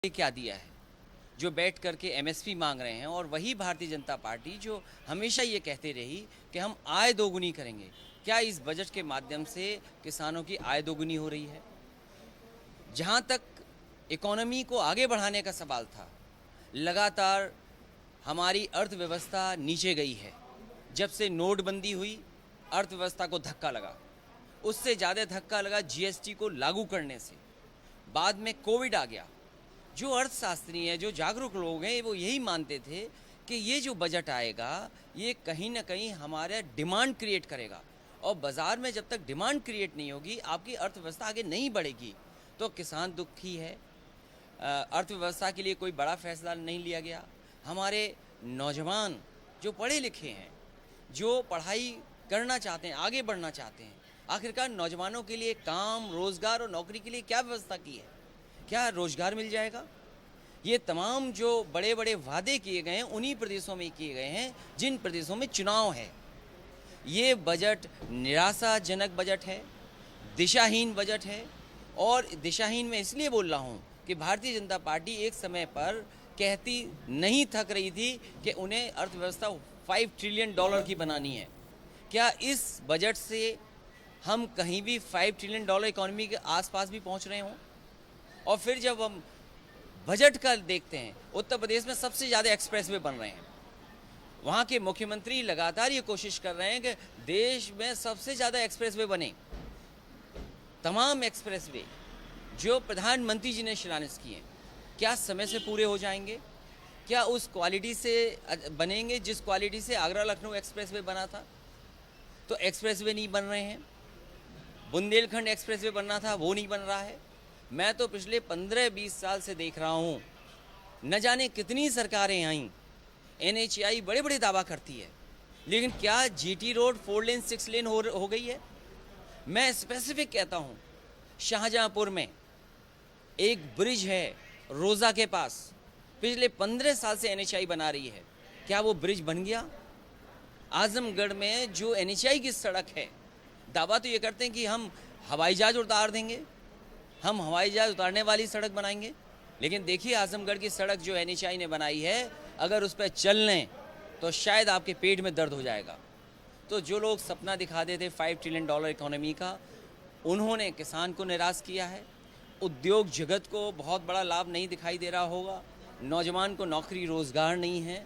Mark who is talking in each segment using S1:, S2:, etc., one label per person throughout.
S1: क्या दिया है, जो बैठ करके एमएसपी मांग रहे हैं, और वही भारतीय जनता पार्टी जो हमेशा ये कहते रही कि हम आय दोगुनी करेंगे। क्या इस बजट के माध्यम से किसानों की आय दोगुनी हो रही है? जहाँ तक इकोनॉमी को आगे बढ़ाने का सवाल था, लगातार हमारी अर्थव्यवस्था नीचे गई है। जब से नोटबंदी हुई, अर्थव्यवस्था को धक्का लगा, उससे ज़्यादा धक्का लगा जीएसटी को लागू करने से। बाद में कोविड आ गया। जो अर्थशास्त्री हैं, जो जागरूक लोग हैं, वो यही मानते थे कि ये जो बजट आएगा ये कहीं ना कहीं हमारा डिमांड क्रिएट करेगा, और बाज़ार में जब तक डिमांड क्रिएट नहीं होगी, आपकी अर्थव्यवस्था आगे नहीं बढ़ेगी। तो किसान दुखी है। अर्थव्यवस्था के लिए कोई बड़ा फैसला नहीं लिया गया। हमारे नौजवान जो पढ़े लिखे हैं, जो पढ़ाई करना चाहते हैं, आगे बढ़ना चाहते हैं, आखिरकार नौजवानों के लिए काम, रोज़गार और नौकरी के लिए क्या व्यवस्था की है? क्या रोज़गार मिल जाएगा? ये तमाम जो बड़े बड़े वादे किए गए हैं, उन्हीं प्रदेशों में किए गए हैं जिन प्रदेशों में चुनाव है। ये बजट निराशाजनक बजट है, दिशाहीन बजट है। और दिशाहीन मैं इसलिए बोल रहा हूँ कि भारतीय जनता पार्टी एक समय पर कहती नहीं थक रही थी कि उन्हें अर्थव्यवस्था $5 ट्रिलियन की बनानी है। क्या इस बजट से हम कहीं भी $5 ट्रिलियन इकोनॉमी के आसपास भी पहुँच रहे हों? और फिर जब हम बजट का देखते हैं, उत्तर प्रदेश में सबसे ज़्यादा एक्सप्रेसवे बन रहे हैं। वहाँ के मुख्यमंत्री लगातार ये कोशिश कर रहे हैं कि देश में सबसे ज़्यादा एक्सप्रेसवे बने। तमाम एक्सप्रेसवे जो प्रधानमंत्री जी ने शिलान्यास किए, क्या समय से पूरे हो जाएंगे? क्या उस क्वालिटी से बनेंगे जिस क्वालिटी से आगरा लखनऊ एक्सप्रेसवे बना था? तो एक्सप्रेसवे नहीं बन रहे हैं। बुंदेलखंड एक्सप्रेसवे बनना था, वो नहीं बन रहा है। मैं तो पिछले 15-20 साल से देख रहा हूँ, न जाने कितनी सरकारें आईं, एनएचएआई बड़े बड़े दावा करती है, लेकिन क्या जीटी रोड 4 लेन 6 लेन हो गई है? मैं स्पेसिफिक कहता हूँ, शाहजहाँपुर में एक ब्रिज है रोज़ा के पास, पिछले 15 साल से एनएचएआई बना रही है। क्या वो ब्रिज बन गया? आजमगढ़ में जो एनएचएआई की सड़क है, दावा तो ये करते हैं कि हम हवाई जहाज उतार देंगे, हम हवाई जहाज उतारने वाली सड़क बनाएंगे। लेकिन देखिए, आजमगढ़ की सड़क जो एनएचएआई ने बनाई है, अगर उस पर चल लें तो शायद आपके पेट में दर्द हो जाएगा। तो जो लोग सपना दिखाते थे $5 ट्रिलियन इकोनॉमी का, उन्होंने किसान को निराश किया है। उद्योग जगत को बहुत बड़ा लाभ नहीं दिखाई दे रहा होगा। नौजवान को नौकरी रोज़गार नहीं है।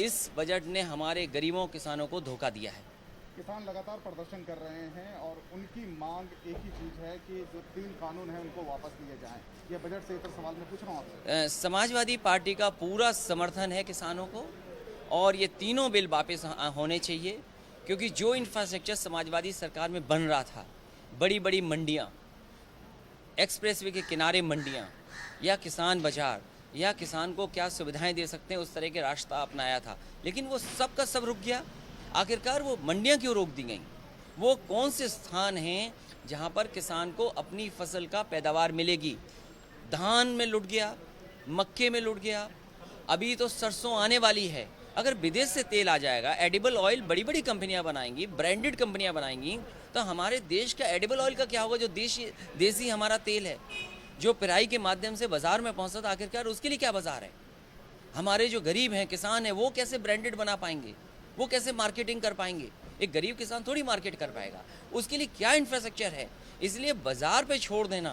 S1: इस बजट ने हमारे गरीबों किसानों को धोखा दिया है।
S2: किसान लगातार प्रदर्शन कर रहे हैं और उनकी मांग एक ही चीज़ है कि जो 3 कानून हैं उनको वापस लिए जाएं। ये बजट से इतर सवाल मैं पूछ रहा हूँ आपसे।
S1: समाजवादी पार्टी का पूरा समर्थन है किसानों को, और ये तीनों बिल वापस होने चाहिए, क्योंकि जो इंफ्रास्ट्रक्चर समाजवादी सरकार में बन रहा था, बड़ी बड़ी मंडियाँ, एक्सप्रेसवे के किनारे मंडियाँ, या किसान बाजार, या किसान को क्या सुविधाएं दे सकते हैं, उस तरह के रास्ता अपनाया था, लेकिन वो सब का सब रुक गया। आखिरकार वो मंडियां क्यों रोक दी गई? वो कौन से स्थान हैं जहां पर किसान को अपनी फसल का पैदावार मिलेगी? धान में लुट गया, मक्के में लुट गया, अभी तो सरसों आने वाली है। अगर विदेश से तेल आ जाएगा, एडिबल ऑयल बड़ी बड़ी कंपनियां बनाएंगी, ब्रांडेड कंपनियां बनाएंगी, तो हमारे देश का एडिबल ऑयल का क्या होगा? जो देसी हमारा तेल है, जो पिराई के माध्यम से बाज़ार में पहुँचता था, आखिरकार उसके लिए क्या बाज़ार है? हमारे जो गरीब हैं, किसान हैं, वो कैसे ब्रांडेड बना पाएंगे? वो कैसे मार्केटिंग कर पाएंगे? एक गरीब किसान थोड़ी मार्केट कर पाएगा। उसके लिए क्या इंफ्रास्ट्रक्चर है? इसलिए बाज़ार पे छोड़ देना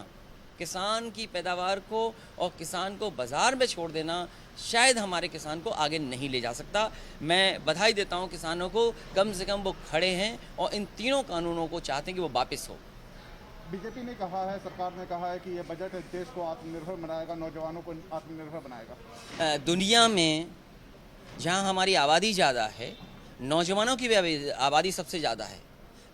S1: किसान की पैदावार को, और किसान को बाज़ार में छोड़ देना शायद हमारे किसान को आगे नहीं ले जा सकता। मैं बधाई देता हूं किसानों को, कम से कम वो खड़े हैं और इन तीनों कानूनों को चाहते हैं कि वो वापस हो।
S2: बीजेपी ने कहा है, सरकार ने कहा है कि ये बजट देश को आत्मनिर्भर बनाएगा, नौजवानों को आत्मनिर्भर बनाएगा।
S1: दुनिया में जहां हमारी आबादी ज़्यादा है, नौजवानों की भी आबादी सबसे ज़्यादा है।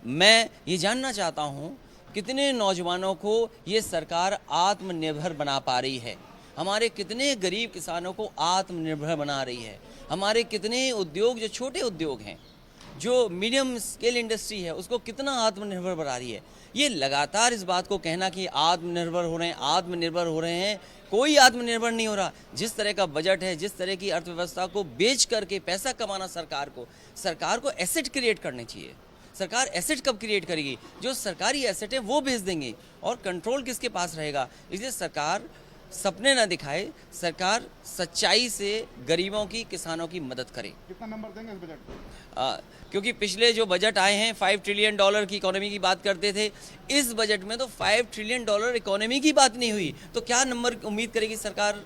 S1: मैं ये जानना चाहता हूँ, कितने नौजवानों को ये सरकार आत्मनिर्भर बना पा रही है? हमारे कितने गरीब किसानों को आत्मनिर्भर बना रही है? हमारे कितने उद्योग, जो छोटे उद्योग हैं, जो मीडियम स्केल इंडस्ट्री है, उसको कितना आत्मनिर्भर बना रही है? ये लगातार इस बात को कहना कि आत्मनिर्भर हो रहे हैं, आत्मनिर्भर हो रहे हैं, कोई आत्मनिर्भर नहीं हो रहा। जिस तरह का बजट है, जिस तरह की अर्थव्यवस्था को बेच करके पैसा कमाना सरकार को एसेट क्रिएट करने चाहिए। सरकार एसेट कब क्रिएट करेगी? जो सरकारी एसेट है वो भेज देंगे, और कंट्रोल किसके पास रहेगा? इसलिए सरकार सपने ना दिखाए, सरकार सच्चाई से गरीबों की, किसानों की मदद करे।
S2: कितना नंबर देंगे इस बजट को?
S1: क्योंकि पिछले जो बजट आए हैं $5 ट्रिलियन की इकोनॉमी की बात करते थे, इस बजट में तो $5 ट्रिलियन इकोनॉमी की बात नहीं हुई, तो क्या नंबर उम्मीद करेगी सरकार